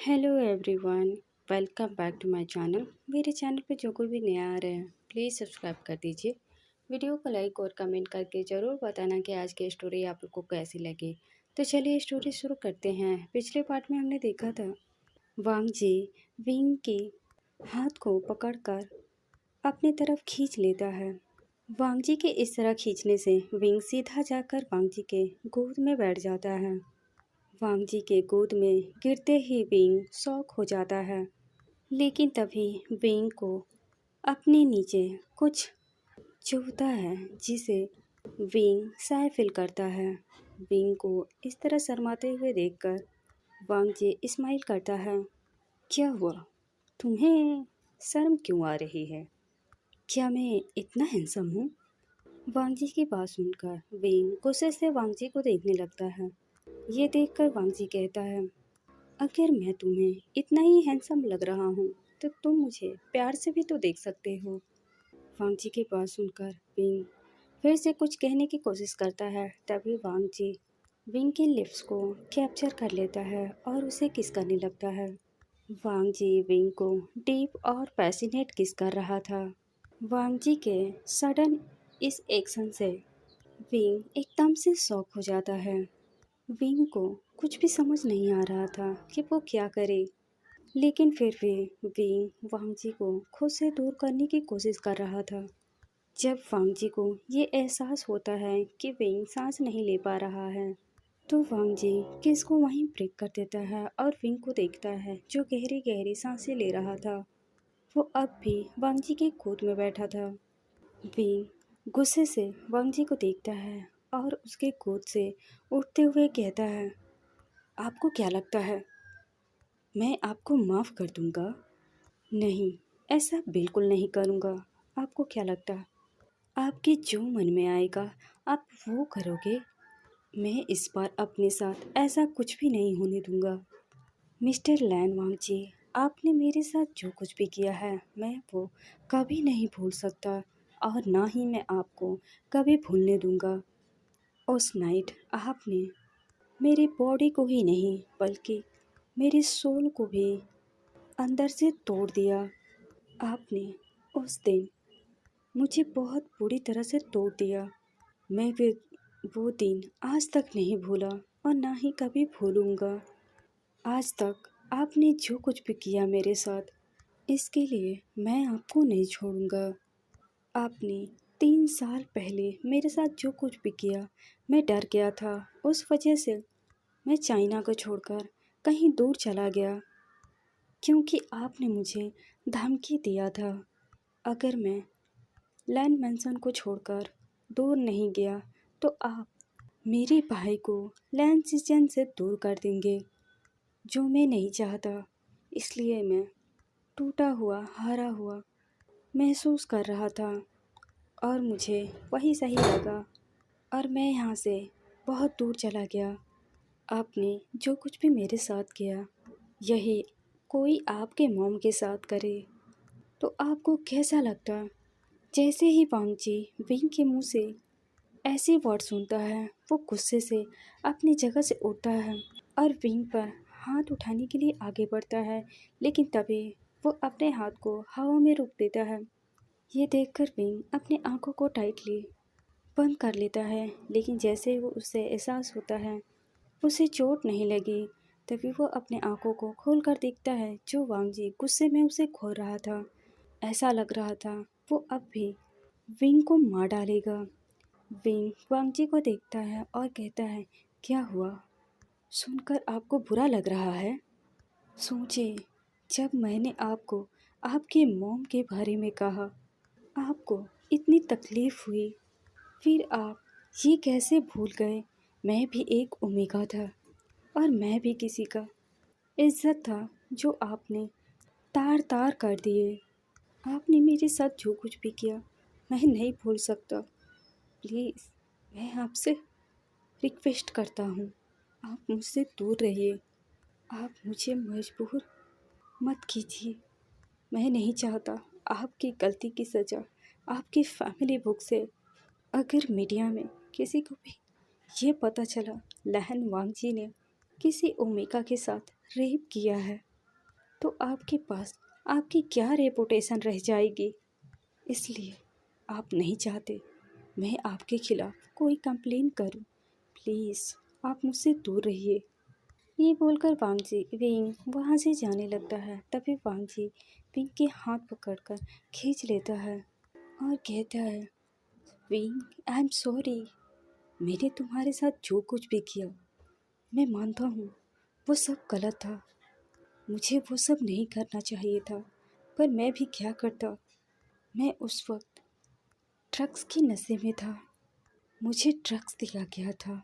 Hello everyone, welcome back to my channel. मेरे channel पे जो कोई भी नया आ रहे हैं प्लीज़ सब्सक्राइब कर दीजिए। वीडियो को लाइक और कमेंट करके ज़रूर बताना कि आज की स्टोरी आप लोग को कैसी लगी। तो चलिए स्टोरी शुरू करते हैं। पिछले पार्ट में हमने देखा था वांग जी विंग के हाथ को पकड़कर अपनी तरफ खींच लेता है। वांग जी के इस तरह खींचने से विंग सीधा जाकर वांग जी के गोद में बैठ जाता है। वांग जी के गोद में गिरते ही विंग शॉक हो जाता है, लेकिन तभी विंग को अपने नीचे कुछ चुभता है जिसे विंग शाय फील करता है। विंग को इस तरह शर्माते हुए देखकर वांग जी स्माइल करता है। क्या हुआ? तुम्हें शर्म क्यों आ रही है? क्या मैं इतना हैंडसम हूँ? वांग जी की बात सुनकर विंग गुस्से से वांग जी को देखने लगता है। ये देखकर वांग जी कहता है, अगर मैं तुम्हें इतना ही हैंडसम लग रहा हूँ तो तुम मुझे प्यार से भी तो देख सकते हो। वांग जी की बात सुनकर विंग फिर से कुछ कहने की कोशिश करता है। तभी वांग जी विंग के लिप्स को कैप्चर कर लेता है और उसे किस करने लगता है। वांग जी विंग को डीप और पैसिनेट किस कर रहा था। वांग जी के सडन इस एक्शन से विंग एकदम से शॉक हो जाता है। विंग को कुछ भी समझ नहीं आ रहा था कि वो क्या करे, लेकिन फिर भी विंग वांग जी को खुद से दूर करने की कोशिश कर रहा था। जब वांग जी को ये एहसास होता है कि विंग सांस नहीं ले पा रहा है, तो वांग जी किस को वहीं ब्रेक कर देता है और विंग को देखता है जो गहरी गहरी सांसें ले रहा था। वो अब भी वांग जी के गोद में बैठा था। विंग गुस्से से वांग जी को देखता है और उसके गोद से उठते हुए कहता है, आपको क्या लगता है मैं आपको माफ़ कर दूंगा? नहीं, ऐसा बिल्कुल नहीं करूंगा। आपको क्या लगता है आपके जो मन में आएगा आप वो करोगे? मैं इस बार अपने साथ ऐसा कुछ भी नहीं होने दूंगा। मिस्टर लैन वांग जी, आपने मेरे साथ जो कुछ भी किया है मैं वो कभी नहीं भूल सकता और ना ही मैं आपको कभी भूलने दूंगा। उस नाइट आपने मेरी बॉडी को ही नहीं बल्कि मेरी सोल को भी अंदर से तोड़ दिया। आपने उस दिन मुझे बहुत बुरी तरह से तोड़ दिया। मैं वे वो दिन आज तक नहीं भूला और ना ही कभी भूलूंगा। आज तक आपने जो कुछ भी किया मेरे साथ, इसके लिए मैं आपको नहीं छोड़ूंगा। आपने 3 साल पहले मेरे साथ जो कुछ भी किया, मैं डर गया था। उस वजह से मैं चाइना को छोड़कर कहीं दूर चला गया, क्योंकि आपने मुझे धमकी दिया था अगर मैं लैंड मैंसन को छोड़कर दूर नहीं गया तो आप मेरे भाई को लैंड सीजन से दूर कर देंगे, जो मैं नहीं चाहता। इसलिए मैं टूटा हुआ हारा हुआ महसूस कर रहा था और मुझे वही सही लगा और मैं यहाँ से बहुत दूर चला गया। आपने जो कुछ भी मेरे साथ किया, यही कोई आपके मॉम के साथ करे तो आपको कैसा लगता? जैसे ही वांग जी विंग के मुंह से ऐसे वर्ड सुनता है, वो गुस्से से अपनी जगह से उठता है और विंग पर हाथ उठाने के लिए आगे बढ़ता है, लेकिन तभी वो अपने हाथ को हवा में रोक देता है। ये देखकर विंग अपनी आंखों को टाइटली बंद कर लेता है, लेकिन जैसे वो उसे एहसास होता है उसे चोट नहीं लगी, तभी वो अपने आंखों को खोल कर देखता है जो वांग जी गुस्से में उसे घोर रहा था। ऐसा लग रहा था वो अब भी विंग को मार डालेगा। विंग वांग जी को देखता है और कहता है, क्या हुआ? सुनकर आपको बुरा लग रहा है? सोचिए, जब मैंने आपको आपके मॉम के बारे में कहा, आपको इतनी तकलीफ हुई, फिर आप ये कैसे भूल गए मैं भी एक ओमेगा था और मैं भी किसी का इज्जत था जो आपने तार तार कर दिए। आपने मेरे साथ जो कुछ भी किया मैं नहीं भूल सकता। प्लीज़, मैं आपसे रिक्वेस्ट करता हूँ, आप मुझसे दूर रहिए। आप मुझे मजबूर मत कीजिए। मैं नहीं चाहता आपकी गलती की सज़ा आपकी फैमिली बुक से अगर मीडिया में किसी को भी ये पता चला लहन वांग जी ने किसी ओमेगा के साथ रेप किया है, तो आपके पास आपकी क्या रेपुटेशन रह जाएगी। इसलिए आप नहीं चाहते मैं आपके खिलाफ कोई कंप्लेन करूं। प्लीज़ आप मुझसे दूर रहिए। ये बोलकर वांगजी विंग वहाँ से जाने लगता है। तभी वांगजी विंग के हाथ पकड़कर खींच लेता है और कहता है, विंग आई एम सॉरी। मैंने तुम्हारे साथ जो कुछ भी किया मैं मानता हूँ वो सब गलत था। मुझे वो सब नहीं करना चाहिए था, पर मैं भी क्या करता। मैं उस वक्त ड्रग्स के नशे में था। मुझे ड्रग्स दिया गया था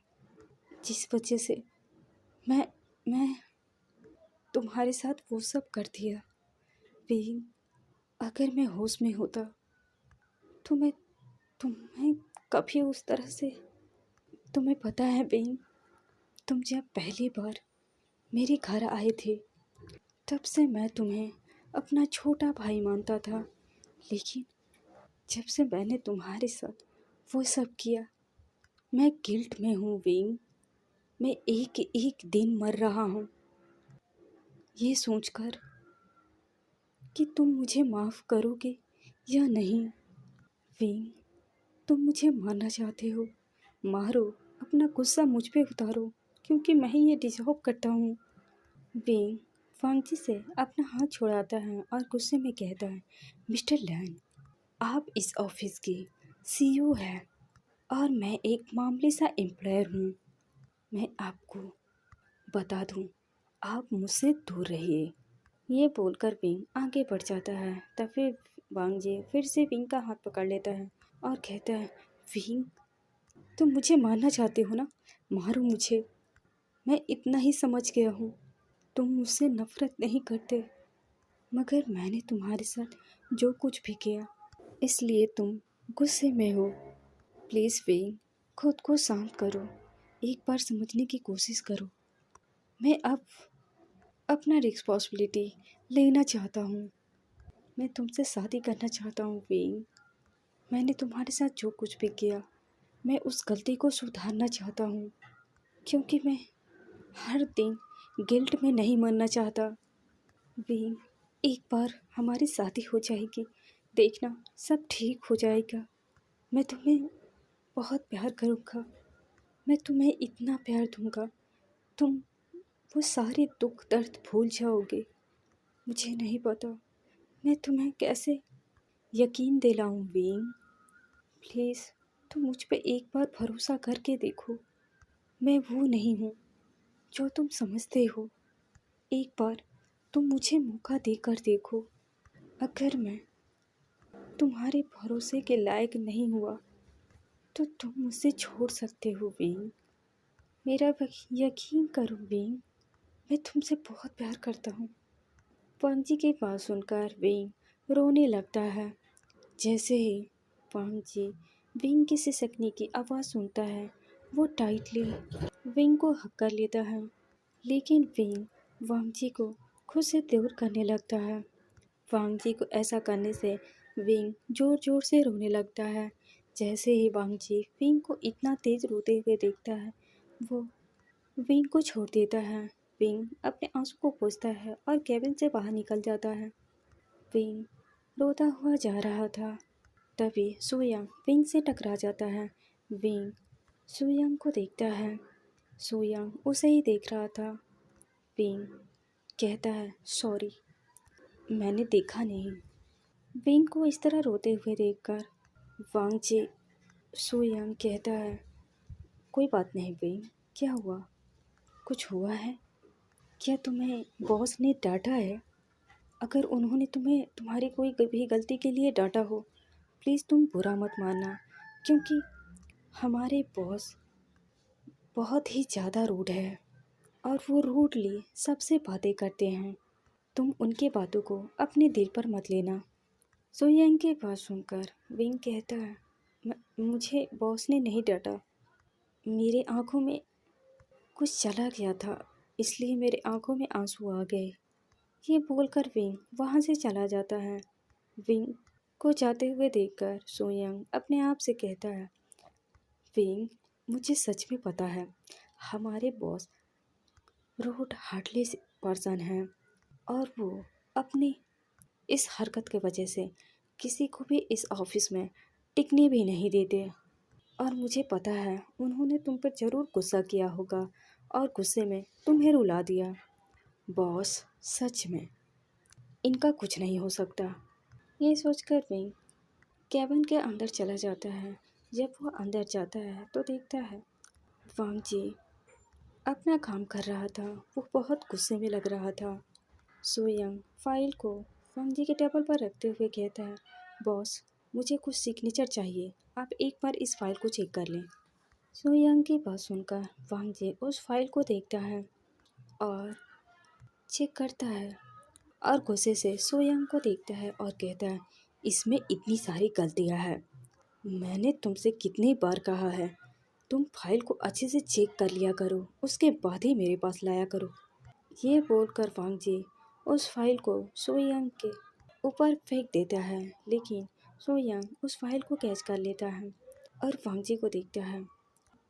जिस वजह से मैं तुम्हारे साथ वो सब कर दिया। विंग अगर मैं होश में होता तो मैं तुम्हें कभी उस तरह से, तुम्हें पता है विंग, तुम जब पहली बार मेरे घर आए थे तब से मैं तुम्हें अपना छोटा भाई मानता था। लेकिन जब से मैंने तुम्हारे साथ वो सब किया मैं गिल्ट में हूँ विंग। मैं एक एक दिन मर रहा हूँ ये सोचकर कि तुम मुझे माफ़ करोगे या नहीं। विंग तुम मुझे मारना चाहते हो, मारो, अपना गुस्सा मुझ पे उतारो क्योंकि मैं ही ये डिजर्व करता हूँ। विंग वांगजी से अपना हाथ छुड़ाता है और गुस्से में कहता है, मिस्टर लैन, आप इस ऑफिस के सीईओ हैं और मैं एक मामूली सा एम्प्लॉयर हूँ। मैं आपको बता दूँ, आप मुझसे दूर रहिए। ये बोलकर विंग आगे बढ़ जाता है। तभी वांगजी फिर से विंग का हाथ पकड़ लेता है और कहता है, विंग तुम मुझे मारना चाहते हो ना, मारो मुझे। मैं इतना ही समझ गया हूँ तुम मुझसे नफरत नहीं करते, मगर मैंने तुम्हारे साथ जो कुछ भी किया इसलिए तुम गुस्से में हो। प्लीज़ विंग खुद को शांत करो, एक बार समझने की कोशिश करो। मैं अब अपना रिस्पॉन्सिबिलिटी लेना चाहता हूँ। मैं तुमसे शादी करना चाहता हूँ विंग। मैंने तुम्हारे साथ जो कुछ भी किया मैं उस गलती को सुधारना चाहता हूँ क्योंकि मैं हर दिन गिल्ट में नहीं मरना चाहता। विंग एक बार हमारी शादी हो जाएगी, देखना सब ठीक हो जाएगा। मैं तुम्हें बहुत प्यार करूँगा, मैं तुम्हें इतना प्यार दूँगा तुम वो सारे दुख दर्द भूल जाओगे। मुझे नहीं पता मैं तुम्हें कैसे यकीन दिलाऊं विंग। प्लीज़ तुम मुझ पे एक बार भरोसा करके देखो। मैं वो नहीं हूँ जो तुम समझते हो। एक बार तुम मुझे मौका देकर देखो। अगर मैं तुम्हारे भरोसे के लायक नहीं हुआ तो तुम मुझसे छोड़ सकते हो विंग। मेरा यकीन करो विंग, मैं तुमसे बहुत प्यार करता हूँ। वांगजी की बात सुनकर विंग रोने लगता है। जैसे ही वांगजी विंग की सिसकने की आवाज़ सुनता है वो टाइटली विंग को हक कर लेता है। लेकिन विंग वांगजी को खुद से दूर करने लगता है। वांगजी को ऐसा करने से विंग ज़ोर ज़ोर से रोने लगता है। जैसे ही वांगजी विंग को इतना तेज़ रोते हुए देखता है वो विंग को छोड़ देता है। विंग अपने आंसू को पोंछता है और केबिन से बाहर निकल जाता है। विंग रोता हुआ जा रहा था। तभी सोयांग विंग से टकरा जाता है। विंग सोयांग को देखता है। सोयांग उसे ही देख रहा था। विंग कहता है, सॉरी मैंने देखा नहीं। विंग को इस तरह रोते हुए देखकर वांगजी सोयांग कहता है, कोई बात नहीं विंग, क्या हुआ, कुछ हुआ है क्या? तुम्हें बॉस ने डांटा है? अगर उन्होंने तुम्हें तुम्हारी कोई भी गलती के लिए डांटा हो प्लीज़ तुम बुरा मत मानना, क्योंकि हमारे बॉस बहुत ही ज़्यादा रूड है और वो रूडली सबसे बातें करते हैं। तुम उनके बातों को अपने दिल पर मत लेना। सोयांग की बात सुनकर विंग कहता है, मुझे बॉस ने नहीं डांटा, मेरे आँखों में कुछ चला गया था इसलिए मेरे आँखों में आंसू आ गए। ये बोलकर विंग वहाँ से चला जाता है। विंग को जाते हुए देखकर सोयांग अपने आप से कहता है, विंग मुझे सच में पता है हमारे बॉस रूड हार्टलेस पर्सन हैं, और वो अपनी इस हरकत की वजह से किसी को भी इस ऑफिस में टिकने भी नहीं देते। और मुझे पता है उन्होंने तुम पर ज़रूर गुस्सा किया होगा और गुस्से में तुम्हें रुला दिया। बॉस, सच में इनका कुछ नहीं हो सकता। ये सोचकर भी कैबिन के अंदर चला जाता है। जब वो अंदर जाता है तो देखता है वांग जी अपना काम कर रहा था। वो बहुत गुस्से में लग रहा था। सोयंग फाइल को वांग जी के टेबल पर रखते हुए कहता है, बॉस, मुझे कुछ सिग्नेचर चाहिए, आप एक बार इस फाइल को चेक कर लें। सोयंग की बात सुनकर वांग जी उस फाइल को देखता है और चेक करता है और गुस्से से सोयंग को देखता है और कहता है, इसमें इतनी सारी गलतियां हैं। मैंने तुमसे कितनी बार कहा है तुम फाइल को अच्छे से चेक कर लिया करो, उसके बाद ही मेरे पास लाया करो। ये बोलकर वांग जी उस फाइल को सोयंग के ऊपर फेंक देता है, लेकिन सोयंग उस फाइल को कैच कर लेता है और वांग जी को देखता है।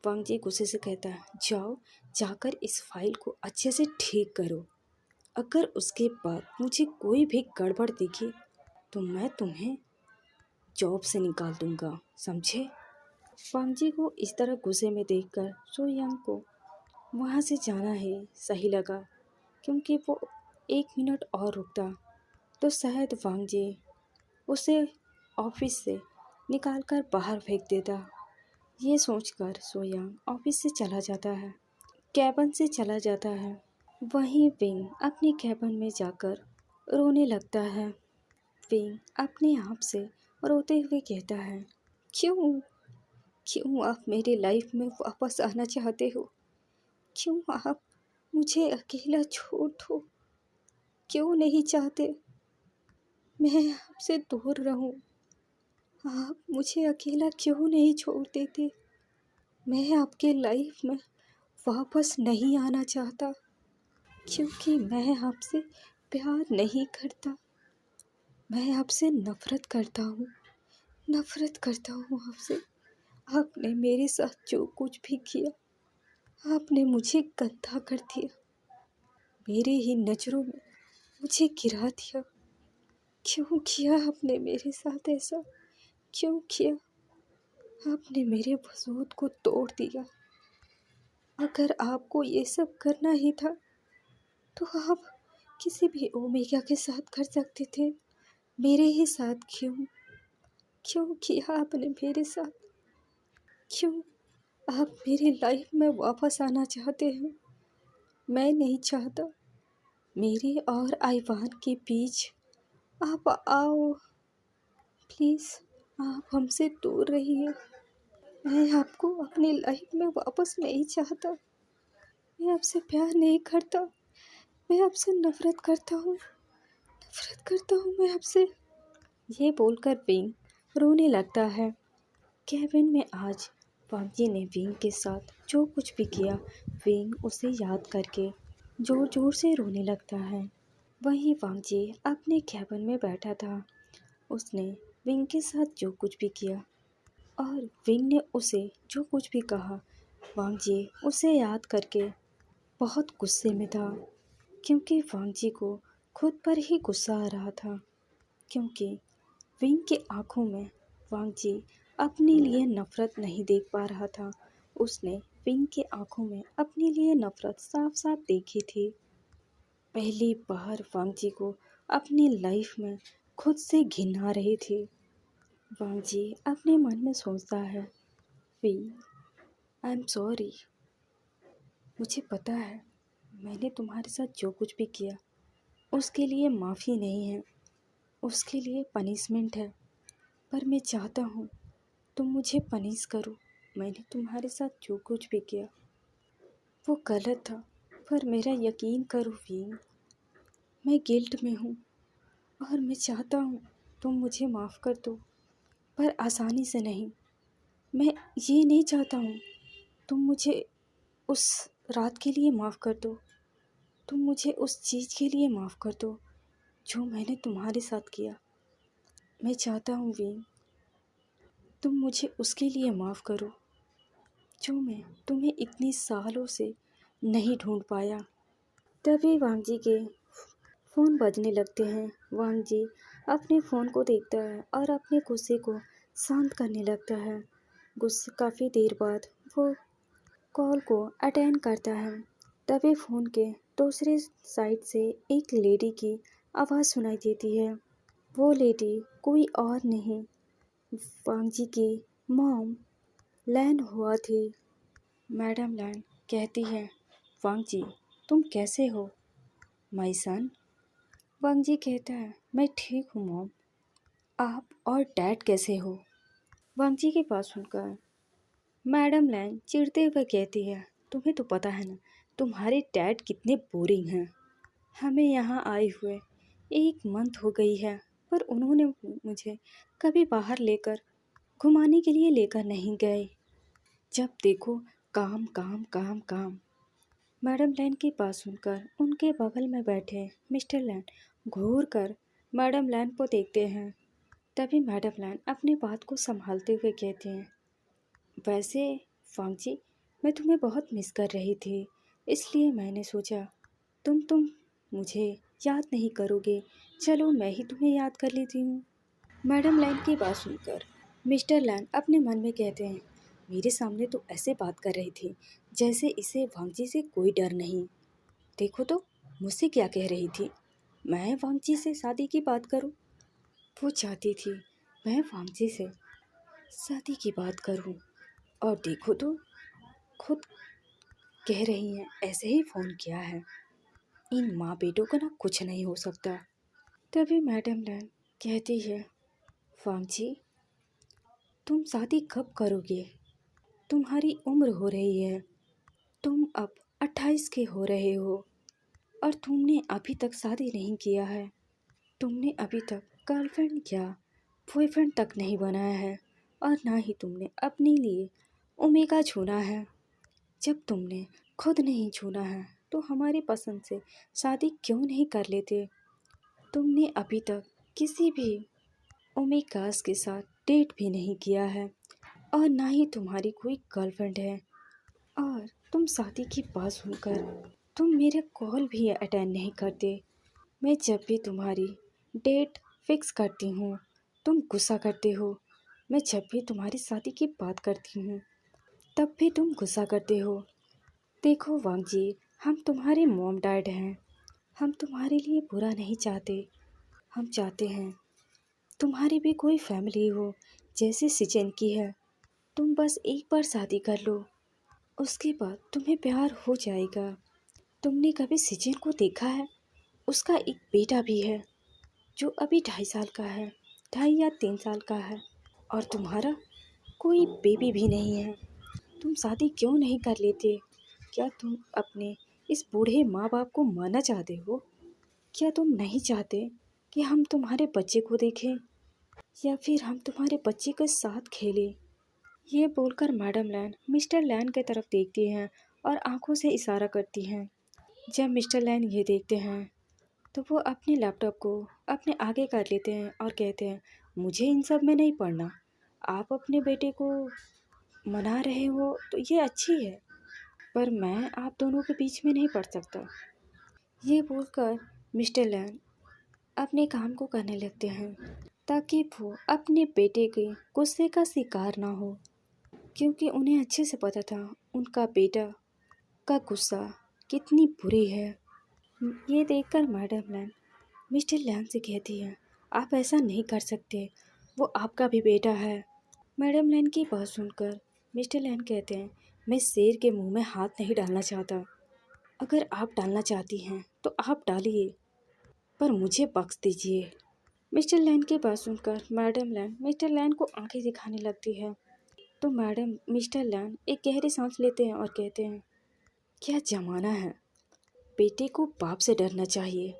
वांग जी गुस्से से कहता है, जाओ जाकर इस फाइल को अच्छे से ठीक करो। अगर उसके बाद मुझे कोई भी गड़बड़ दिखी तो मैं तुम्हें जॉब से निकाल दूंगा, समझे? वांग जी को इस तरह गुस्से में देखकर सोयंग को वहाँ से जाना ही सही लगा, क्योंकि वो 1 मिनट और रुकता तो शायद वांग जी उसे ऑफिस से निकालकर बाहर फेंक देता। ये सोचकर सोयंग ऑफिस से चला जाता है, कैबिन से चला जाता है। वहीं विंग अपनी कैबिन में जाकर रोने लगता है। विंग अपने आप से रोते हुए कहता है, क्यों क्यों आप मेरी लाइफ में वापस आना चाहते हो? क्यों आप मुझे अकेला छोड़ दो? क्यों नहीं चाहते मैं आपसे दूर रहूं? आप मुझे अकेला क्यों नहीं छोड़ देते? मैं आपके लाइफ में वापस नहीं आना चाहता, क्योंकि मैं आपसे प्यार नहीं करता। मैं आपसे नफरत करता हूँ, नफरत करता हूँ आपसे। आपने मेरे साथ जो कुछ भी किया, आपने मुझे गंदा कर दिया, मेरे ही नज़रों में मुझे गिरा दिया। क्यों किया आपने मेरे साथ ऐसा? क्यों किया? आपने मेरे वजूद को तोड़ दिया। अगर आपको ये सब करना ही था तो आप किसी भी ओमेगा के साथ कर सकते थे, मेरे ही साथ क्यों? क्यों किया आपने मेरे साथ? क्यों आप मेरी लाइफ में वापस आना चाहते हैं? मैं नहीं चाहता। मेरे और आईवान के बीच आप आओ, प्लीज़ आप हमसे दूर रहिए। मैं आपको अपनी लाइफ में वापस नहीं चाहता। मैं आपसे प्यार नहीं करता। मैं आपसे नफरत करता हूँ, नफरत करता हूँ मैं आपसे। ये बोलकर विंग रोने लगता है। केविन में आज वांग ने विंग के साथ जो कुछ भी किया, विंग उसे याद करके जोर जोर से रोने लगता है। वहीं वांग अपने केबिन में बैठा था। उसने विंग के साथ जो कुछ भी किया और विंग ने उसे जो कुछ भी कहा, वांग उसे याद करके बहुत गुस्से में था, क्योंकि वांग को खुद पर ही गुस्सा आ रहा था, क्योंकि विंग की आंखों में वांग अपने लिए नफरत नहीं देख पा रहा था। उसने विंग की आंखों में अपने लिए नफरत साफ साफ देखी थी। पहली बार वांग को अपनी लाइफ में खुद से घिन आ रही थी। वांग अपने मन में सोचता है, विंग, आई एम सॉरी। मुझे पता है मैंने तुम्हारे साथ जो कुछ भी किया उसके लिए माफ़ी नहीं है, उसके लिए पनिशमेंट है, पर मैं चाहता हूँ तुम मुझे पनिश करो। मैंने तुम्हारे साथ जो कुछ भी किया वो गलत था, पर मेरा यकीन करो विंग, मैं गिल्ट में हूँ और मैं चाहता हूँ तुम मुझे माफ़ कर दो, पर आसानी से नहीं। मैं ये नहीं चाहता हूँ तुम मुझे उस रात के लिए माफ़ कर दो, तुम मुझे उस चीज़ के लिए माफ़ कर दो जो मैंने तुम्हारे साथ किया। मैं चाहता हूँ विंग, तुम मुझे उसके लिए माफ़ करो जो मैं तुम्हें इतनी सालों से नहीं ढूंढ पाया। तभी वांग के फ़ोन बजने लगते हैं। वांग जी अपने फ़ोन को देखता है और अपने गुस्से को शांत करने लगता है। गुस्से काफ़ी देर बाद वो कॉल को अटेंड करता है। तभी फ़ोन के दूसरे साइड से एक लेडी की आवाज़ सुनाई देती है। वो लेडी कोई और नहीं, वांग जी की मॉम लैन हुआ थी। मैडम लैन कहती है, वांग जी तुम कैसे हो माई सन? वांग जी कहता है, मैं ठीक हूँ मॉम। आप और डैड कैसे हो? वांग जी की बात सुनकर मैडम लैन चिढ़ते हुए कहती है, तुम्हें तो पता है ना तुम्हारे डैड कितने बोरिंग हैं। हमें यहाँ आए हुए 1 मंथ हो गई है, पर उन्होंने मुझे कभी बाहर लेकर घुमाने के लिए लेकर नहीं गए। जब देखो काम काम काम काम। मैडम लैन की बात सुनकर उनके बगल में बैठे मिस्टर लैन घूर कर मैडम लैन को देखते हैं। तभी मैडम लैन अपनी बात को संभालते हुए कहते हैं, वैसे वांग जी मैं तुम्हें बहुत मिस कर रही थी, इसलिए मैंने सोचा तुम मुझे याद नहीं करोगे, चलो मैं ही तुम्हें याद कर लेती हूँ। मैडम लैन की बात सुनकर मिस्टर लैन अपने मन में कहते हैं, मेरे सामने तो ऐसे बात कर रही थी जैसे इसे वांग जी से कोई डर नहीं। देखो तो मुझसे क्या कह रही थी, मैं वांग जी से शादी की बात करूं। वो चाहती थी मैं वांग जी से शादी की बात करूं, और देखो तो खुद कह रही हैं ऐसे ही फ़ोन किया है। इन माँ बेटों का ना कुछ नहीं हो सकता। तभी मैडम लैन कहती है, वांग जी तुम शादी कब करोगे? तुम्हारी उम्र हो रही है, तुम अब 28 के हो रहे हो और तुमने अभी तक शादी नहीं किया है। तुमने अभी तक गर्लफ्रेंड या बॉयफ्रेंड तक नहीं बनाया है और ना ही तुमने अपने लिए ओमेगा चुना है। जब तुमने खुद नहीं चुना है तो हमारी पसंद से शादी क्यों नहीं कर लेते? तुमने अभी तक किसी भी ओमेगास के साथ डेट भी नहीं किया है और ना ही तुम्हारी कोई गर्लफ्रेंड है, और तुम शादी की बात सुनकर तुम मेरे कॉल भी अटेंड नहीं करते। मैं जब भी तुम्हारी डेट फिक्स करती हूँ तुम गुस्सा करते हो। मैं जब भी तुम्हारी शादी की बात करती हूँ तब भी तुम गुस्सा करते हो। देखो वांग जी हम तुम्हारे मॉम डैड हैं, हम तुम्हारे लिए बुरा नहीं चाहते। हम चाहते हैं तुम्हारी भी कोई फैमिली हो जैसे सिचन की है। तुम बस एक बार शादी कर लो, उसके बाद तुम्हें प्यार हो जाएगा। तुमने कभी सिचन को देखा है? उसका एक बेटा भी है जो अभी 2.5 साल का है, 2.5 या 3 साल का है, और तुम्हारा कोई बेबी भी नहीं है। तुम शादी क्यों नहीं कर लेते? क्या तुम अपने इस बूढ़े माँ बाप को मारना चाहते हो? क्या तुम नहीं चाहते कि हम तुम्हारे बच्चे को देखें या फिर हम तुम्हारे बच्चे के साथ खेलें? ये बोलकर मैडम लैन मिस्टर लैन की तरफ देखती हैं और आंखों से इशारा करती हैं। जब मिस्टर लैन ये देखते हैं तो वो अपने लैपटॉप को अपने आगे कर लेते हैं और कहते हैं, मुझे इन सब में नहीं पढ़ना। आप अपने बेटे को मना रहे हो तो ये अच्छी है, पर मैं आप दोनों के बीच में नहीं पढ़ सकता। ये बोलकर मिस्टर लैन अपने काम को करने लगते हैं ताकि वो अपने बेटे के गुस्से का शिकार ना हो, क्योंकि उन्हें अच्छे से पता था उनका बेटा का गुस्सा कितनी बुरी है। ये देखकर मैडम लैन मिस्टर लैन से कहती है, आप ऐसा नहीं कर सकते, वो आपका भी बेटा है। मैडम लैन की बात सुनकर मिस्टर लैन कहते हैं, मैं शेर के मुंह में हाथ नहीं डालना चाहता। अगर आप डालना चाहती हैं तो आप डालिए, पर मुझे बख्श दीजिए। मिस्टर लैन की बात सुनकर मैडम लैन मिस्टर लैन को आंखें दिखाने लगती है। तो मैडम मिस्टर लैन एक गहरी सांस लेते हैं और कहते हैं, क्या ज़माना है, बेटे को बाप से डरना चाहिए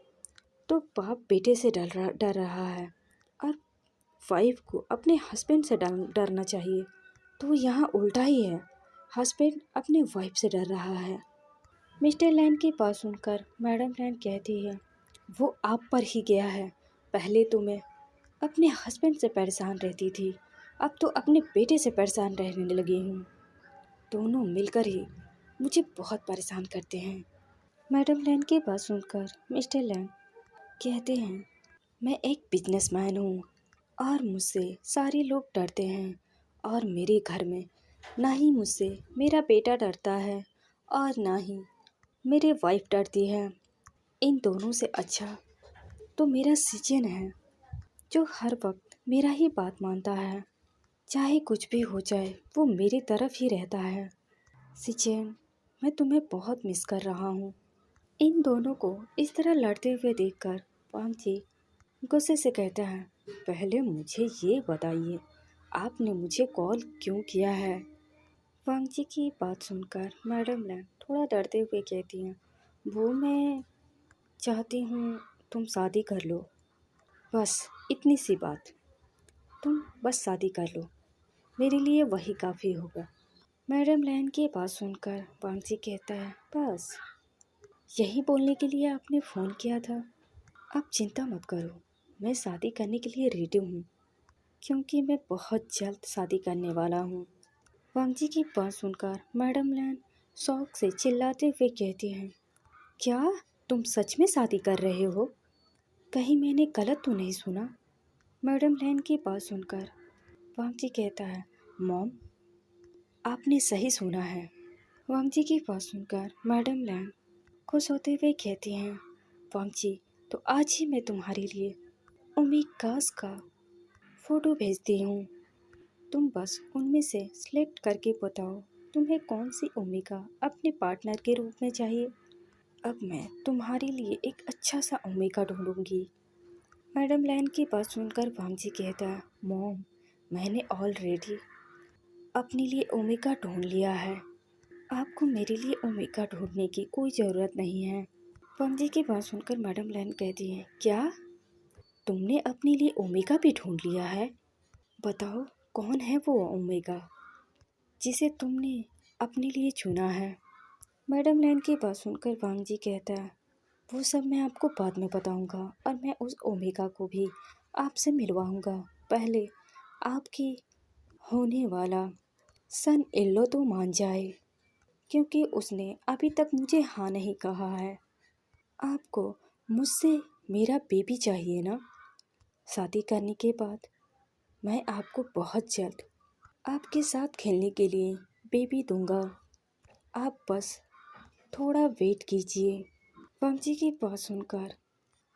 तो बाप बेटे से डर रहा है, और वाइफ को अपने हस्बैंड से डरना चाहिए तो यहाँ उल्टा ही है, हस्बैंड अपने वाइफ से डर रहा है। मिस्टर लैन की बात सुनकर मैडम लैन कहती है, वो आप पर ही गया है। पहले तो मैं अपने हस्बैंड से परेशान रहती थी, अब तो अपने बेटे से परेशान रहने लगी हूँ। दोनों मिलकर ही मुझे बहुत परेशान करते हैं। मैडम लैन की बात सुनकर मिस्टर लैन कहते हैं मैं एक बिजनेसमैन हूँ और मुझसे सारे लोग डरते हैं और मेरे घर में ना ही मुझसे मेरा बेटा डरता है और ना ही मेरी वाइफ डरती है। इन दोनों से अच्छा तो मेरा सीजन है जो हर वक्त मेरा ही बात मानता है। चाहे कुछ भी हो जाए वो मेरी तरफ ही रहता है। सीजन, मैं तुम्हें बहुत मिस कर रहा हूँ। इन दोनों को इस तरह लड़ते हुए देखकर वांगजी गुस्से से कहता है, पहले मुझे ये बताइए आपने मुझे कॉल क्यों किया है। वांगजी की बात सुनकर मैडम लैंग थोड़ा डरते हुए कहती हैं, वो मैं चाहती हूँ तुम शादी कर लो, बस इतनी सी बात। तुम बस शादी कर लो, मेरे लिए वही काफ़ी होगा। मैडम लैंग की बात सुनकर वांगजी कहता है, बस यही बोलने के लिए आपने फ़ोन किया था। आप चिंता मत करो, मैं शादी करने के लिए रेडी हूँ क्योंकि मैं बहुत जल्द शादी करने वाला हूँ। वांगजी की बात सुनकर मैडम लैन शौक से चिल्लाते हुए कहती हैं, क्या तुम सच में शादी कर रहे हो? कहीं मैंने गलत तो नहीं सुना? मैडम लैन की बात सुनकर वांगजी कहता है, मॉम आपने सही सुना है। वांगजी की बात सुनकर मैडम लैन खुश होते हुए कहती हैं, वांगजी तो आज ही मैं तुम्हारे लिए ओमेगास का फ़ोटो भेजती हूँ। तुम बस उनमें से सिलेक्ट करके बताओ तुम्हें कौन सी ओमेगा अपने पार्टनर के रूप में चाहिए। अब मैं तुम्हारे लिए एक अच्छा सा ओमेगा ढूंढूंगी। मैडम लैन की बात सुनकर वांगजी कहता है, मॉम मैंने ऑलरेडी अपने लिए ओमेगा ढूंढ लिया है। आपको मेरे लिए ओमेगा ढूंढने की कोई ज़रूरत नहीं है। वांगजी की बात सुनकर मैडम लैन कहती है, क्या तुमने अपने लिए ओमेगा भी ढूंढ लिया है? बताओ कौन है वो ओमेगा जिसे तुमने अपने लिए चुना है। मैडम लैन की बात सुनकर वांगजी कहता है, वो सब मैं आपको बाद में बताऊंगा और मैं उस ओमेगा को भी आपसे मिलवाऊंगा। पहले आपकी होने वाला सन इल्लो तो मान जाए क्योंकि उसने अभी तक मुझे हाँ नहीं कहा है। आपको मुझसे मेरा बेबी चाहिए ना? शादी करने के बाद मैं आपको बहुत जल्द आपके साथ खेलने के लिए बेबी दूंगा। आप बस थोड़ा वेट कीजिए। वांगजी की बात सुनकर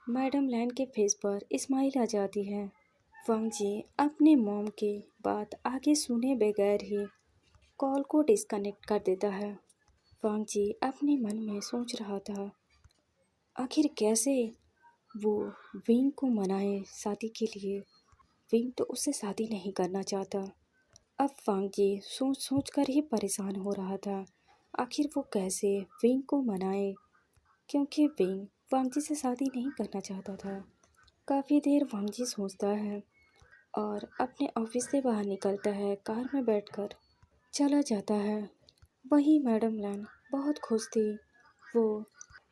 मैडम लैन के फेस पर स्माइल आ जाती है। वांगजी अपने मॉम की बात आगे सुने बगैर ही कॉल को डिस्कनेक्ट कर देता है। वांगजी अपने मन में सोच रहा था, आखिर कैसे वो विंग को मनाए शादी के लिए। विंग तो उससे शादी नहीं करना चाहता। अब वांगजी सोच सोच कर ही परेशान हो रहा था, आखिर वो कैसे विंग को मनाए क्योंकि विंग वांगजी से शादी नहीं करना चाहता था। काफ़ी देर वांगजी सोचता है और अपने ऑफिस से बाहर निकलता है। कार में बैठकर चला जाता है। वहीं मैडम लैन बहुत खुश थी। वो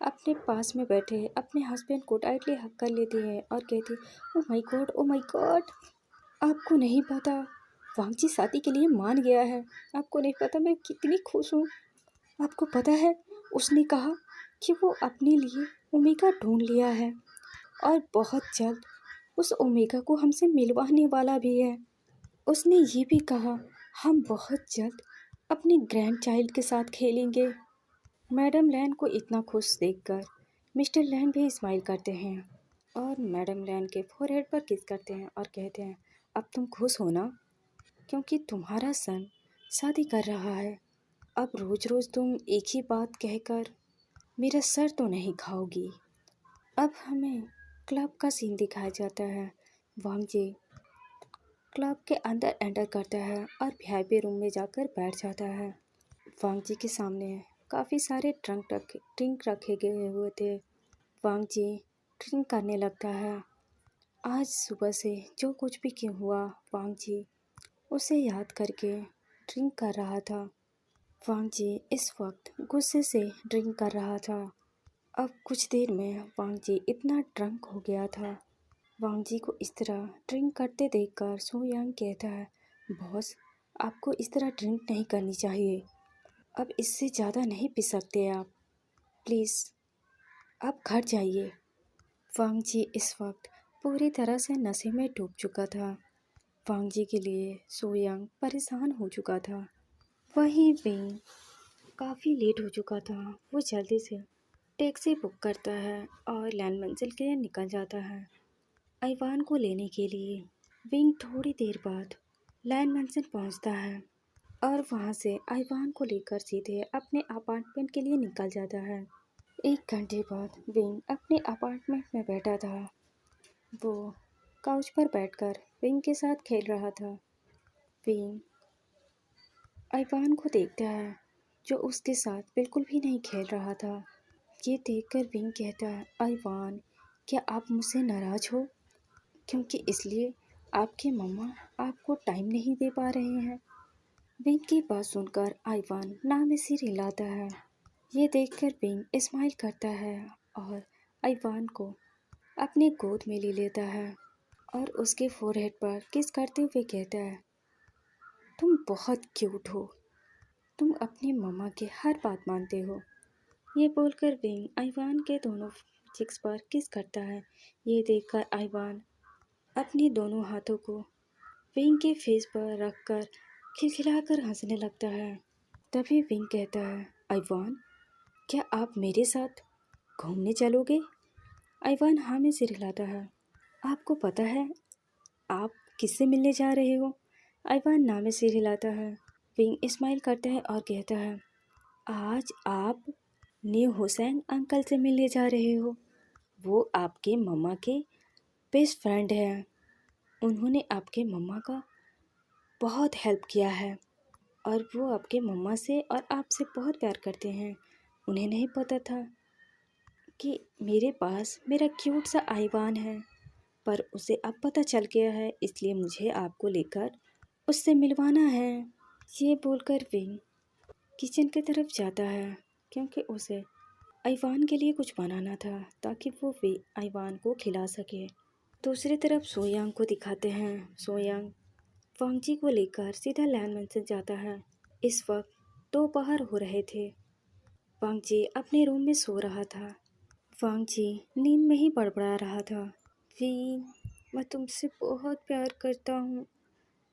अपने पास में बैठे अपने हस्बैंड को टाइटली हग कर लेती है और कहती, oh my God, oh my God, आपको नहीं पता वांगजी शादी के लिए मान गया है। आपको नहीं पता मैं कितनी खुश हूँ। आपको पता है उसने कहा कि वो अपने लिए ओमेगा ढूंढ लिया है और बहुत जल्द उस ओमेगा को हमसे मिलवाने वाला भी है। उसने ये भी कहा हम बहुत जल्द अपने ग्रैंड चाइल्ड के साथ खेलेंगे। मैडम लैन को इतना खुश देखकर मिस्टर लैन भी स्माइल करते हैं और मैडम लैन के फोरहेड पर किस करते हैं और कहते हैं, अब तुम खुश हो ना, क्योंकि तुम्हारा सन शादी कर रहा है। अब रोज़ रोज़ तुम एक ही बात कहकर मेरा सर तो नहीं खाओगी। अब हमें क्लब का सीन दिखाया जाता है। वांगजी क्लब के अंदर एंटर करता है और वीआईपी रूम में जाकर बैठ जाता है। वांगजी के सामने काफ़ी सारे ड्रिंक रखे गए हुए थे। वांगजी ड्रिंक करने लगता है। आज सुबह से जो कुछ भी क्यों हुआ वांगजी उसे याद करके ड्रिंक कर रहा था। वांगजी इस वक्त गुस्से से ड्रिंक कर रहा था। अब कुछ देर में वांगजी इतना ड्रंक हो गया था। वांगजी को इस तरह ड्रिंक करते देखकर सो यांग कहता है, बॉस आपको इस तरह ड्रिंक नहीं करनी चाहिए। अब इससे ज़्यादा नहीं पी सकते आप, प्लीज़ आप घर जाइए। वांग जी इस वक्त पूरी तरह से नशे में डूब चुका था। वांग जी के लिए सोयांग परेशान हो चुका था। वहीं विंग काफ़ी लेट हो चुका था। वो जल्दी से टैक्सी बुक करता है और लैंड मंजिल के लिए निकल जाता है आइवान को लेने के लिए। विंग थोड़ी देर बाद लैंड मंजिल पहुंचता है और वहां से आइवान को लेकर सीधे अपने अपार्टमेंट के लिए निकल जाता है। 1 घंटे बाद विंग अपने अपार्टमेंट में बैठा था। वो काउच पर बैठकर विंग के साथ खेल रहा था। विंग आइवान को देखता है जो उसके साथ बिल्कुल भी नहीं खेल रहा था। ये देखकर विंग कहता है, आइवान क्या आप मुझसे नाराज़ हो? क्योंकि इसलिए आपके मम्मा आपको टाइम नहीं दे पा रहे हैं। विंग की बात सुनकर आइवान नाम में सिर हिलाता है। ये देखकर विंग स्माइल करता है और आइवान को अपने गोद में ले लेता है और उसके फोरहेड पर किस करते हुए कहता है, तुम बहुत क्यूट हो। तुम अपनी मम्मा की हर बात मानते हो। ये बोलकर विंग आइवान के दोनों चिक्स पर किस करता है। ये देखकर आइवान अपने दोनों हाथों को विंग के फेस पर रखकर खिलखिलाकर हंसने लगता है। तभी विंग कहता है, आइवान क्या आप मेरे साथ घूमने चलोगे? आइवान हाँ में सिर हिलाता है। आपको पता है आप किससे मिलने जा रहे हो? आइवान ना में सिर हिलाता है। विंग स्माइल करता है और कहता है, आज आप न्यू हुसैन अंकल से मिलने जा रहे हो। वो आपके मम्मा के बेस्ट फ्रेंड हैं। उन्होंने आपके मम्मा का बहुत हेल्प किया है और वो आपके मम्मा से और आपसे बहुत प्यार करते हैं। उन्हें नहीं पता था कि मेरे पास मेरा क्यूट सा आइवान है, पर उसे अब पता चल गया है, इसलिए मुझे आपको लेकर उससे मिलवाना है। ये बोलकर विंग किचन की तरफ जाता है क्योंकि उसे आइवान के लिए कुछ बनाना था ताकि वो वे आइवान को खिला सके। दूसरी तरफ सोयांग को दिखाते हैं। सोयांग वांग जी को लेकर सीधा लैंड मंजिल जाता है। इस वक्त दोपहर हो रहे थे। वांग जी अपने रूम में सो रहा था। वांग जी नींद में ही बड़बड़ा रहा था। विंग मैं तुमसे बहुत प्यार करता हूँ।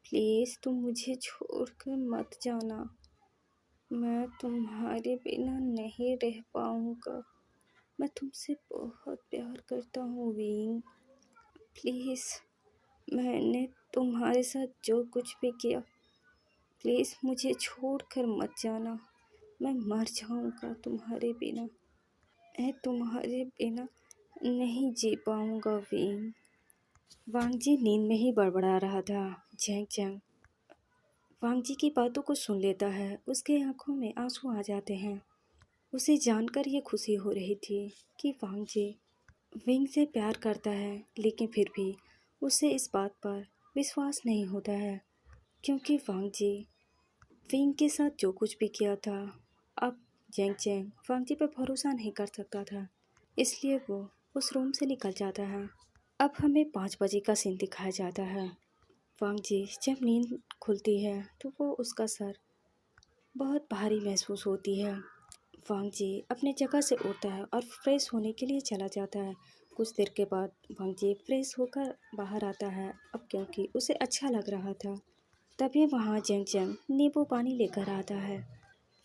प्लीज़ तुम मुझे छोड़कर मत जाना। मैं तुम्हारे बिना नहीं रह पाऊँगा। मैं तुमसे बहुत प्यार करता हूँ विंग। प्लीज़ मैंने तुम्हारे साथ जो कुछ भी किया, प्लीज़ मुझे छोड़कर मत जाना। मैं मर जाऊँगा तुम्हारे बिना। मैं तुम्हारे बिना नहीं जी पाऊँगा विंग। वांग जी नींद में ही बड़बड़ा रहा था। झेंग झेंग वांग जी की बातों को सुन लेता है। उसके आंखों में आंसू आ जाते हैं। उसे जानकर ये खुशी हो रही थी कि वांग जी विंग से प्यार करता है, लेकिन फिर भी उसे इस बात पर विश्वास नहीं होता है क्योंकि वांग जी विंग के साथ जो कुछ भी किया था, अब जेंग जेंग वांग जी पर भरोसा नहीं कर सकता था, इसलिए वो उस रूम से निकल जाता है। अब हमें 5 बजे का सीन दिखाया जाता है। वांग जी जब नींद खुलती है तो वो उसका सर बहुत भारी महसूस होती है। वांग जी अपने जगह से उठता है और फ्रेश होने के लिए चला जाता है। कुछ देर के बाद वांग जी फ्रेश होकर बाहर आता है, अब क्योंकि उसे अच्छा लग रहा था। तभी वहाँ जेंग जेंग नींबू पानी लेकर आता है।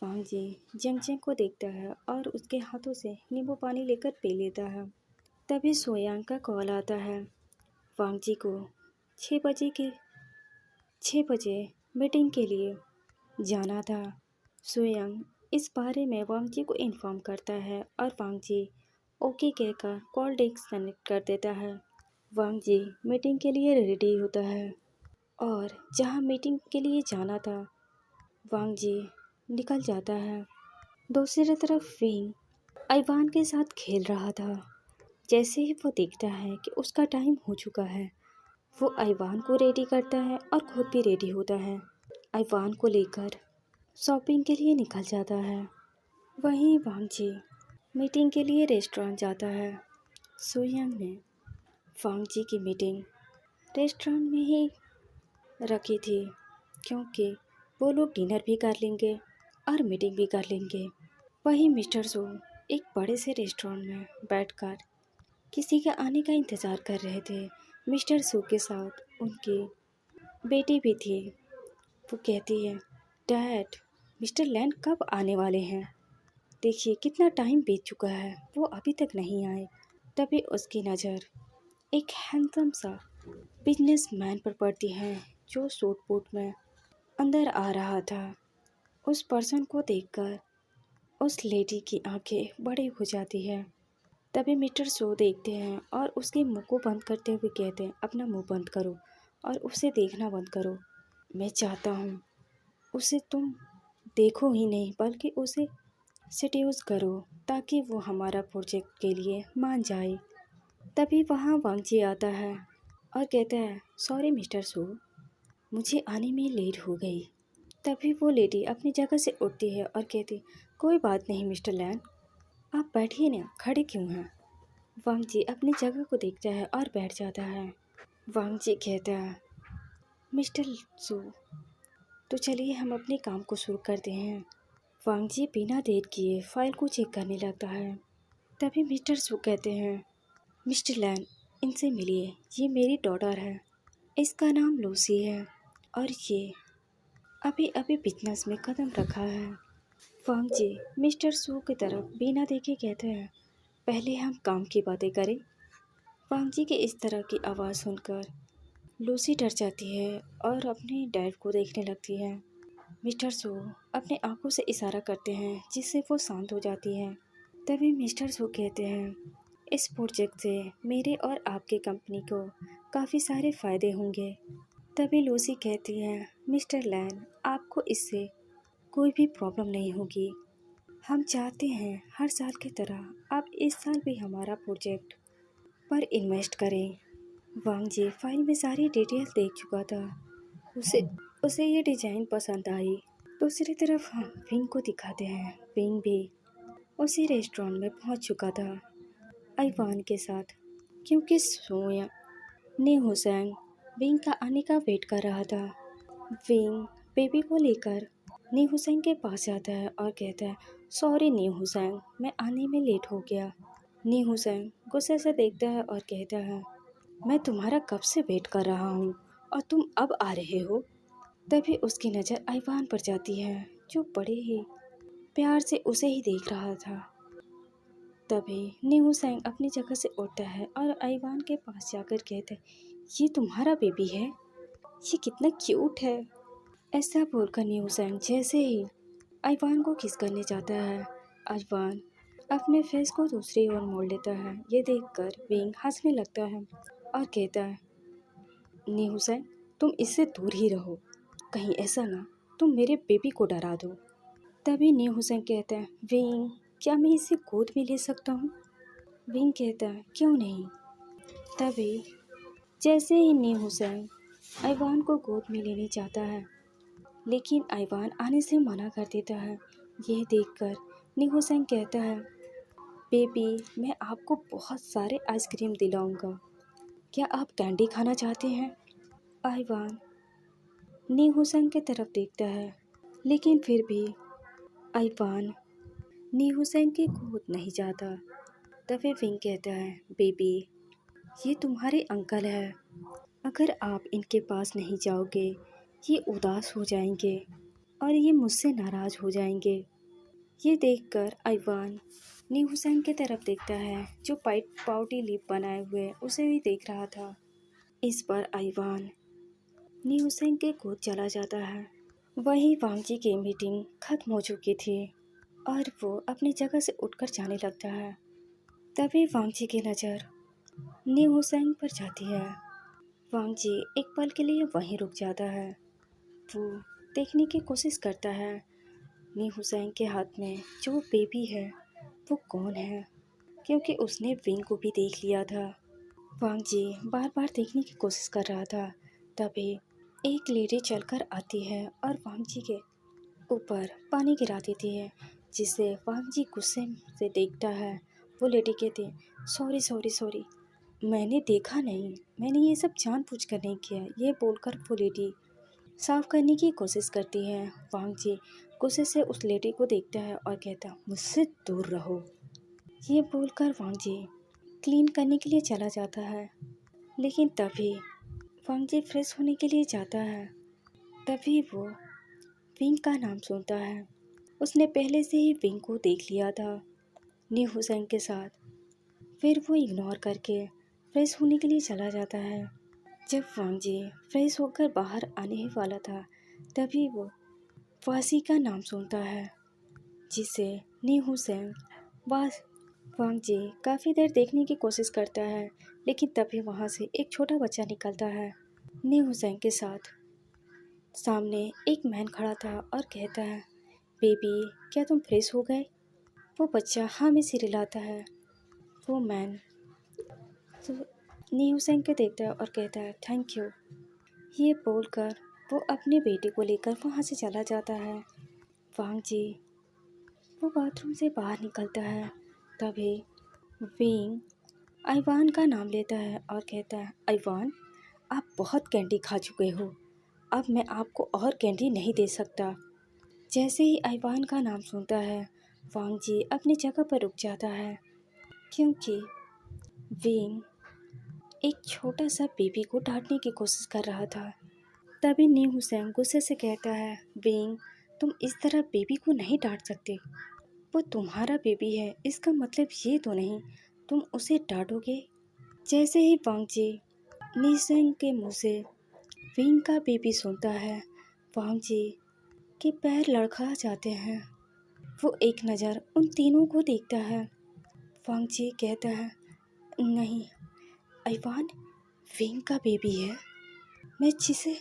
वांग जी जेंग जेंग को देखता है और उसके हाथों से नींबू पानी लेकर पी लेता है। तभी सोयांग का कॉल आता है। वांग जी को 6 बजे मीटिंग के लिए जाना था। सोयांग इस बारे में वांग जी को इन्फॉर्म करता है और वांग जी ओके कहकर कॉल डिस्कनेक्ट कर देता है। वांग जी मीटिंग के लिए रेडी होता है और जहां मीटिंग के लिए जाना था वांग जी निकल जाता है। दूसरी तरफ विंग आइवान के साथ खेल रहा था। जैसे ही वो देखता है कि उसका टाइम हो चुका है, वो आइवान को रेडी करता है और खुद भी रेडी होता है। आइवान को लेकर शॉपिंग के लिए निकल जाता है। वहीं वांग जी मीटिंग के लिए रेस्टोरेंट जाता है। सोयांग ने वांग जी की मीटिंग रेस्टोरेंट में ही रखी थी क्योंकि वो लोग डिनर भी कर लेंगे और मीटिंग भी कर लेंगे। वहीं मिस्टर सो एक बड़े से रेस्टोरेंट में बैठकर किसी के आने का इंतज़ार कर रहे थे। मिस्टर सू के साथ उनकी बेटी भी थी। वो कहती है, डैड, मिस्टर लैन कब आने वाले हैं? देखिए कितना टाइम बीत चुका है, वो अभी तक नहीं आए। तभी उसकी नज़र एक हैंडसम सा बिजनेसमैन पर पड़ती है जो सूट बूट में अंदर आ रहा था। उस पर्सन को देखकर उस लेडी की आंखें बड़ी हो जाती है। तभी मिस्टर सो देखते हैं और उसके मुंह को बंद करते हुए कहते हैं, अपना मुंह बंद करो और उसे देखना बंद करो। मैं चाहता हूँ उसे तुम देखो ही नहीं बल्कि उसे सेड्यूस करो ताकि वो हमारा प्रोजेक्ट के लिए मान जाए। तभी वहाँ वांगजी आता है और कहता है, सॉरी मिस्टर सो, मुझे आने में लेट हो गई। तभी वो लेडी अपनी जगह से उठती है और कहती, कोई बात नहीं मिस्टर लैन, आप बैठिए ना, खड़े क्यों हैं? वांगजी अपनी जगह को देखता है और बैठ जाता है। वांगजी कहता है, मिस्टर सू, तो चलिए हम अपने काम को शुरू करते हैं। वांगजी बिना देर किए फाइल को चेक करने लगता है। तभी मिस्टर सू कहते हैं, मिस्टर लैन, इनसे मिलिए, ये मेरी डॉटर है, इसका नाम लूसी है और ये अभी अभी बिजनेस में कदम रखा है। वांगजी मिस्टर सू की तरफ बिना देखे कहते हैं, पहले हम काम की बातें करें। वांगजी के इस तरह की आवाज़ सुनकर लूसी डर जाती है और अपने डैड को देखने लगती है। मिस्टर सू अपने आंखों से इशारा करते हैं जिससे वो शांत हो जाती है। तभी मिस्टर सू कहते हैं, इस प्रोजेक्ट से मेरे और आपके कंपनी को काफ़ी सारे फ़ायदे होंगे। तभी लूसी कहती है, मिस्टर लैन, आपको इससे कोई भी प्रॉब्लम नहीं होगी। हम चाहते हैं हर साल की तरह आप इस साल भी हमारा प्रोजेक्ट पर इन्वेस्ट करें। वांगजी फाइल में सारी डिटेल देख चुका था। उसे उसे ये डिज़ाइन पसंद आई। दूसरी तरफ हम विंग को दिखाते हैं। विंग भी उसी रेस्टोरेंट में पहुंच चुका था आइवान के साथ, क्योंकि सोया ने हुसैन विंग का आने का वेट कर रहा था। विंग बेबी को लेकर नी हुसैन के पास जाता है और कहता है, सॉरी नी हुसैन, मैं आने में लेट हो गया। नी हुसैन गुस्से से देखता है और कहता है, मैं तुम्हारा कब से वेट कर रहा हूँ और तुम अब आ रहे हो। तभी उसकी नज़र आइवान पर जाती है जो बड़े ही प्यार से उसे ही देख रहा था। तभी नी हुसैन अपनी जगह से उठता है और आइवान के पास जाकर कहता है, ये तुम्हारा बेबी है, ये कितना क्यूट है। ऐसा बोलकर नी हुसैन जैसे ही आइवान को किस करने जाता है, आइवान अपने फेस को दूसरी ओर मोड़ लेता है। ये देखकर विंग हंसने लगता है और कहता है, नी हुसैन, तुम इससे दूर ही रहो, कहीं ऐसा ना तुम मेरे बेबी को डरा दो। तभी नी हुसैन कहता है, विंग, क्या मैं इसे गोद में ले सकता हूँ? विंग कहता है, क्यों नहीं। तभी जैसे ही नी हुसैन आइवान को गोद में लेने जाता है, लेकिन आइवान आने से मना कर देता है। यह देखकर नी हुसैन कहता है, बेबी, मैं आपको बहुत सारे आइसक्रीम दिलाऊंगा, क्या आप कैंडी खाना चाहते हैं? आइवान नी हुसैन की तरफ देखता है, लेकिन फिर भी आइवान नी हुसैन की गोद नहीं जाता। तभी विंग कहता है, बेबी, ये तुम्हारे अंकल है, अगर आप इनके पास नहीं जाओगे ये उदास हो जाएंगे और ये मुझसे नाराज़ हो जाएंगे। ये देखकर आइवान नी हुसैन की तरफ देखता है जो पाउटी लिप बनाए हुए उसे भी देख रहा था। इस पर आइवान नी हुसैन के गोद चला जाता है। वहीं वांगजी की मीटिंग खत्म हो चुकी थी और वो अपनी जगह से उठकर जाने लगता है। तभी वांगजी की नज़र नी हुसैन पर जाती है। वांगजी एक पल के लिए वहीं रुक जाता है। वो देखने की कोशिश करता है नी हुसैन के हाथ में जो बेबी है वो कौन है, क्योंकि उसने विंग को भी देख लिया था। वांगजी बार बार देखने की कोशिश कर रहा था। तभी एक लेडी चलकर आती है और वांगजी के ऊपर पानी गिरा देती है, जिसे वांगजी गुस्से से देखता है। वो लेडी कहती है, सॉरी सॉरी सॉरी, मैंने देखा नहीं, मैंने ये सब जानबूझकर नहीं किया। ये बोलकर वो लेडी साफ करने की कोशिश करती है। वांगजी गुस्से से उस लेडी को देखता है और कहता है, मुझसे दूर रहो। ये बोलकर वांगजी क्लीन करने के लिए चला जाता है। लेकिन तभी वांग जी फ्रेश होने के लिए जाता है। तभी वो विंग का नाम सुनता है। उसने पहले से ही विंग को देख लिया था नी हुसैन के साथ। फिर वो इग्नोर करके फ्रेश होने के लिए चला जाता है। जब वांग जी फ्रेश होकर बाहर आने ही वाला था, तभी वो वासी का नाम सुनता है, जिसे नी हुसैन वांग जी काफ़ी देर देखने की कोशिश करता है। लेकिन तभी वहाँ से एक छोटा बच्चा निकलता है। नी हुसैन के साथ सामने एक मैन खड़ा था और कहता है, बेबी क्या तुम फ्रेश हो गए? वो बच्चा हाँ में सिर हिलाता है। वो मैन तो नी हुसैन को देखता है और कहता है, थैंक यू। ये बोलकर वो अपने बेटे को लेकर वहाँ से चला जाता है। वांग जी वो बाथरूम से बाहर निकलता है। तभी विंग आइवान का नाम लेता है और कहता है, आइवान आप बहुत कैंडी खा चुके हो, अब मैं आपको और कैंडी नहीं दे सकता। जैसे ही आइवान का नाम सुनता है, वांग जी अपनी जगह पर रुक जाता है, क्योंकि विंग एक छोटा सा बेबी को डांटने की कोशिश कर रहा था। तभी नी हुसैन गुस्से से कहता है, विंग तुम इस तरह बेबी को नहीं डांट सकते। वो तुम्हारा बेबी है, इसका मतलब ये तो नहीं तुम उसे डांटोगे। जैसे ही वांग जी नी हुसैन के मुंह से विंग का बेबी सुनता है, वांग जी के पैर लड़खड़ा जाते हैं। वो एक नज़र उन तीनों को देखता है। वांग जी कहता है, नहीं, आइवान विंग का बेबी है। मैं जिसे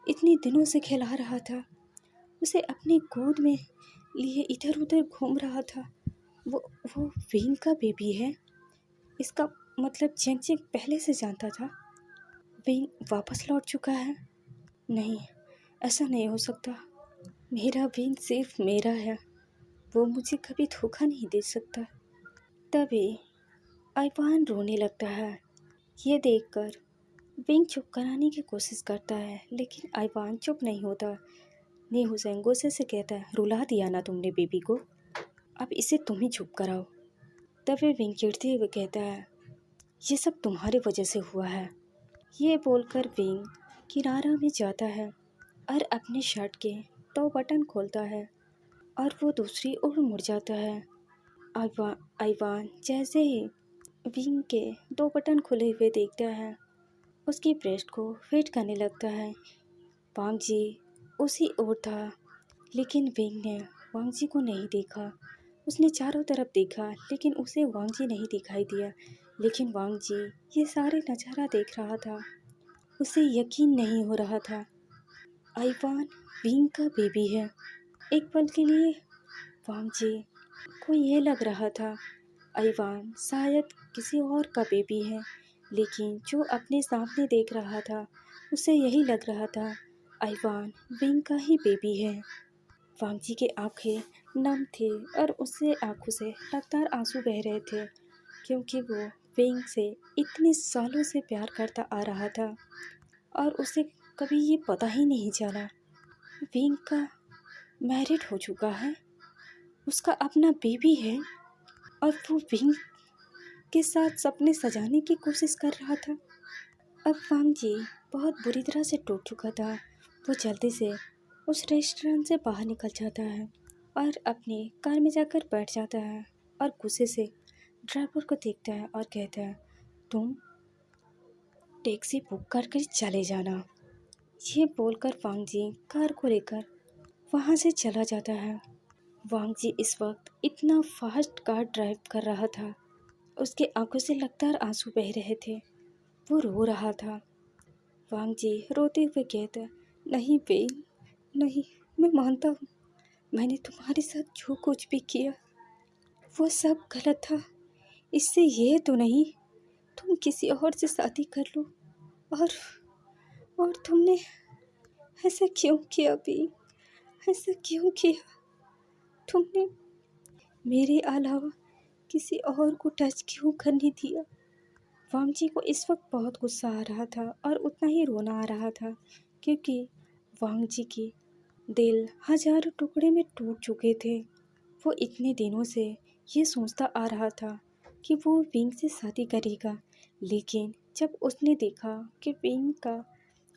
इतने दिनों से खिला रहा था, उसे अपनी गोद में लिए इधर उधर घूम रहा था, वो विंग का बेबी है। इसका मतलब जेंग जेंग पहले से जानता था। विंग वापस लौट चुका है। नहीं, ऐसा नहीं हो सकता। मेरा विंग सिर्फ मेरा है, वो मुझे कभी धोखा नहीं दे सकता। तभी आइवान रोने लगता है। ये देखकर विंग चुप कराने की कोशिश करता है, लेकिन आइवान चुप नहीं होता। नी हुसैन गुस्से से कहता है, रुला दिया ना तुमने बेबी को, अब इसे तुम ही चुप कराओ। तभी विंग चिढ़ते हुए कहता है, ये सब तुम्हारी वजह से हुआ है। ये बोलकर विंग किनारा में जाता है और अपने शर्ट के 2 बटन खोलता है और वो दूसरी ओर मुड़ जाता है। आइवान जैसे ही विंग के 2 बटन खुले हुए देखता है, उसकी ब्रेस्ट को फिट करने लगता है। वांग जी उसी ओर था, लेकिन विंग ने वांग जी को नहीं देखा। उसने चारों तरफ देखा, लेकिन उसे वांग जी नहीं दिखाई दिया। लेकिन वांग जी ये सारे नज़ारा देख रहा था। उसे यकीन नहीं हो रहा था, आइवान विंग का बेबी है। एक पल के लिए वांग जी को ये लग रहा था, आइवान शायद किसी और का बेबी है, लेकिन जो अपने सामने देख रहा था, उसे यही लग रहा था, आइवान विंग का ही बेबी है। वांग जी की आंखें नम थी और उससे आंखों से लगातार आंसू बह रहे थे, क्योंकि वो विंग से इतने सालों से प्यार करता आ रहा था और उसे कभी ये पता ही नहीं चला। विंग का मैरिड हो चुका है, उसका अपना बेबी है, और वो विंग के साथ सपने सजाने की कोशिश कर रहा था। अब वांग जी बहुत बुरी तरह से टूट चुका था। वो जल्दी से उस रेस्टोरेंट से बाहर निकल जाता है और अपनी कार में जाकर बैठ जाता है और गुस्से से ड्राइवर को देखता है और कहता है, तुम टैक्सी बुक करके चले जाना। ये बोलकर वांग जी कार को लेकर वहाँ से चला जाता है। वांग जी इस वक्त इतना फास्ट कार ड्राइव कर रहा था, उसके आंखों से लगातार आंसू बह रहे थे। वो रो रहा था। वांग जी रोते हुए कहता है, नहीं बेन, नहीं, मैं मानता हूँ मैंने तुम्हारे साथ जो कुछ भी किया वो सब गलत था। इससे ये तो नहीं तुम किसी और से शादी कर लो, और तुमने ऐसा क्यों किया बेन? ऐसा क्यों किया? तुमने मेरे अलावा किसी और को टच क्यों करने दिया? वांग जी को इस वक्त बहुत गुस्सा आ रहा था और उतना ही रोना आ रहा था, क्योंकि वांग जी की दिल हजारों टुकड़े में टूट चुके थे। वो इतने दिनों से ये सोचता आ रहा था कि वो विंग से शादी करेगा। लेकिन जब उसने देखा कि विंग का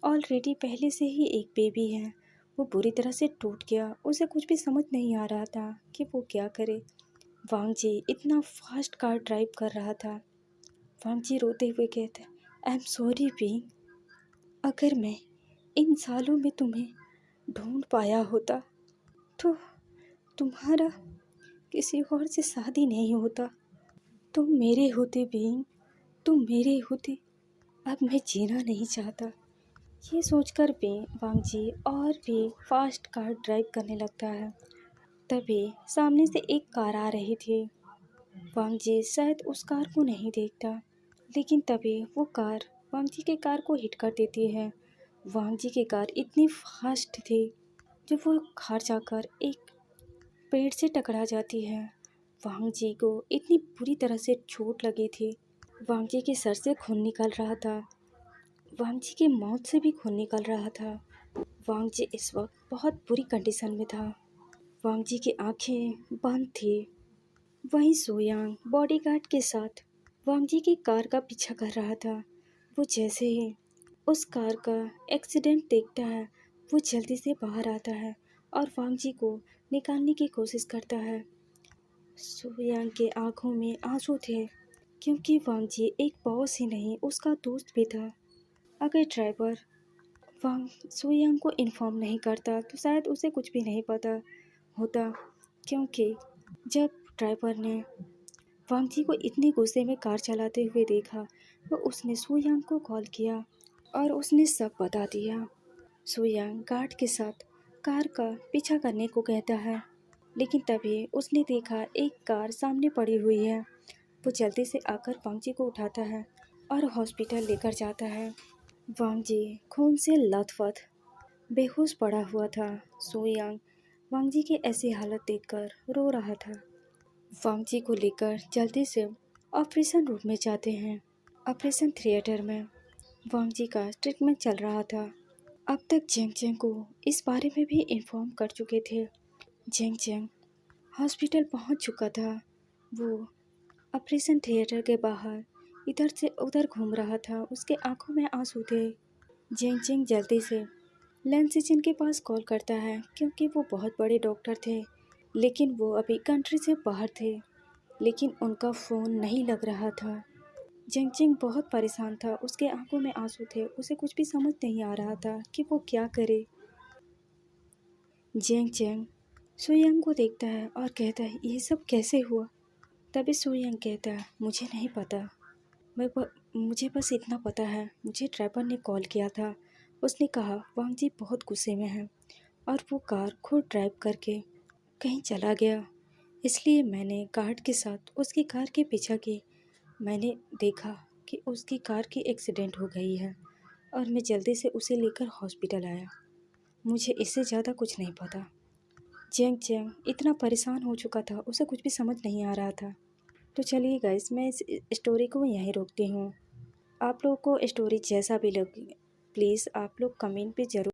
ऑलरेडी पहले से ही एक बेबी है, वो बुरी तरह से टूट गया। उसे कुछ भी समझ नहीं आ रहा था कि वो क्या करे। वांग जी इतना फास्ट कार ड्राइव कर रहा था। वांग जी रोते हुए कहते, आई एम सॉरी विंग, अगर मैं इन सालों में तुम्हें ढूंढ पाया होता तो तुम्हारा किसी और से शादी नहीं होता। तुम मेरे होते विंग, तुम मेरे होते, अब मैं जीना नहीं चाहता। ये सोचकर भी वांग जी और भी फास्ट कार ड्राइव करने लगता है। तभी सामने से एक कार आ रही थी। वांग जी शायद उस कार को नहीं देखता, लेकिन तभी वो कार वांग जी के कार को हिट कर देती है। वांग जी की कार इतनी फास्ट थी जब वो कार जाकर एक पेड़ से टकरा जाती है। वांग जी को इतनी बुरी तरह से चोट लगी थी। वांग जी के सर से खून निकल रहा था। वांग जी के मौत से भी खून निकल रहा था। वांग जी इस वक्त बहुत बुरी कंडीशन में था। वांग जी की आंखें बंद थी। वहीं सोयांग बॉडीगार्ड के साथ वांग जी की कार का पीछा कर रहा था। वो जैसे ही उस कार का एक्सीडेंट देखता है, वो जल्दी से बाहर आता है और वांग जी को निकालने की कोशिश करता है। सोयांग के आंखों में आंसू थे, क्योंकि वांग जी एक बॉस ही नहीं, उसका दोस्त भी था। अगर ड्राइवर वांग सोयांग को इन्फॉर्म नहीं करता तो शायद उसे कुछ भी नहीं पता होता, क्योंकि जब ड्राइवर ने वांग जी को इतने गुस्से में कार चलाते हुए देखा तो उसने सोयांग को कॉल किया और उसने सब बता दिया। सोयांग गार्ड के साथ कार का पीछा करने को कहता है, लेकिन तभी उसने देखा एक कार सामने पड़ी हुई है। वो जल्दी से आकर वांग जी को उठाता है और हॉस्पिटल लेकर जाता है। वांग जी खून से लथपथ बेहोश पड़ा हुआ था। सोयांग वांग जी की ऐसी हालत देखकर रो रहा था। वांग जी को लेकर जल्दी से ऑपरेशन रूम में जाते हैं। ऑपरेशन थिएटर में वांग जी का ट्रीटमेंट चल रहा था। अब तक जेंग जेंग को इस बारे में भी इन्फॉर्म कर चुके थे। जेंग जेंग हॉस्पिटल पहुंच चुका था। वो ऑपरेशन थिएटर के बाहर इधर से उधर घूम रहा था। उसके आंखों में आंसू थे। जेंग जेंग जल्दी से लैन सिचिन के पास कॉल करता है, क्योंकि वो बहुत बड़े डॉक्टर थे, लेकिन वो अभी कंट्री से बाहर थे। लेकिन उनका फ़ोन नहीं लग रहा था। जेंग जेंग बहुत परेशान था। उसके आंखों में आंसू थे। उसे कुछ भी समझ नहीं आ रहा था कि वो क्या करे। जेंग जेंग सोयांग को देखता है और कहता है, ये सब कैसे हुआ। तभी सोयांग कहता है, मुझे नहीं पता, मुझे बस इतना पता है, मुझे ड्राइवर ने कॉल किया था। उसने कहा वांग जी बहुत गुस्से में है और वो कार खुद ड्राइव करके कहीं चला गया। इसलिए मैंने गार्ड के साथ उसकी कार के पीछा की। मैंने देखा कि उसकी कार की एक्सीडेंट हो गई है और मैं जल्दी से उसे लेकर हॉस्पिटल आया। मुझे इससे ज़्यादा कुछ नहीं पता। जेंग जेंग इतना परेशान हो चुका था, उसे कुछ भी समझ नहीं आ रहा था। तो चलिए गाइस, मैं इस स्टोरी को यहीं रोकती हूँ। आप लोगों को स्टोरी जैसा भी लगे, प्लीज़ आप लोग कमेंट पे ज़रूर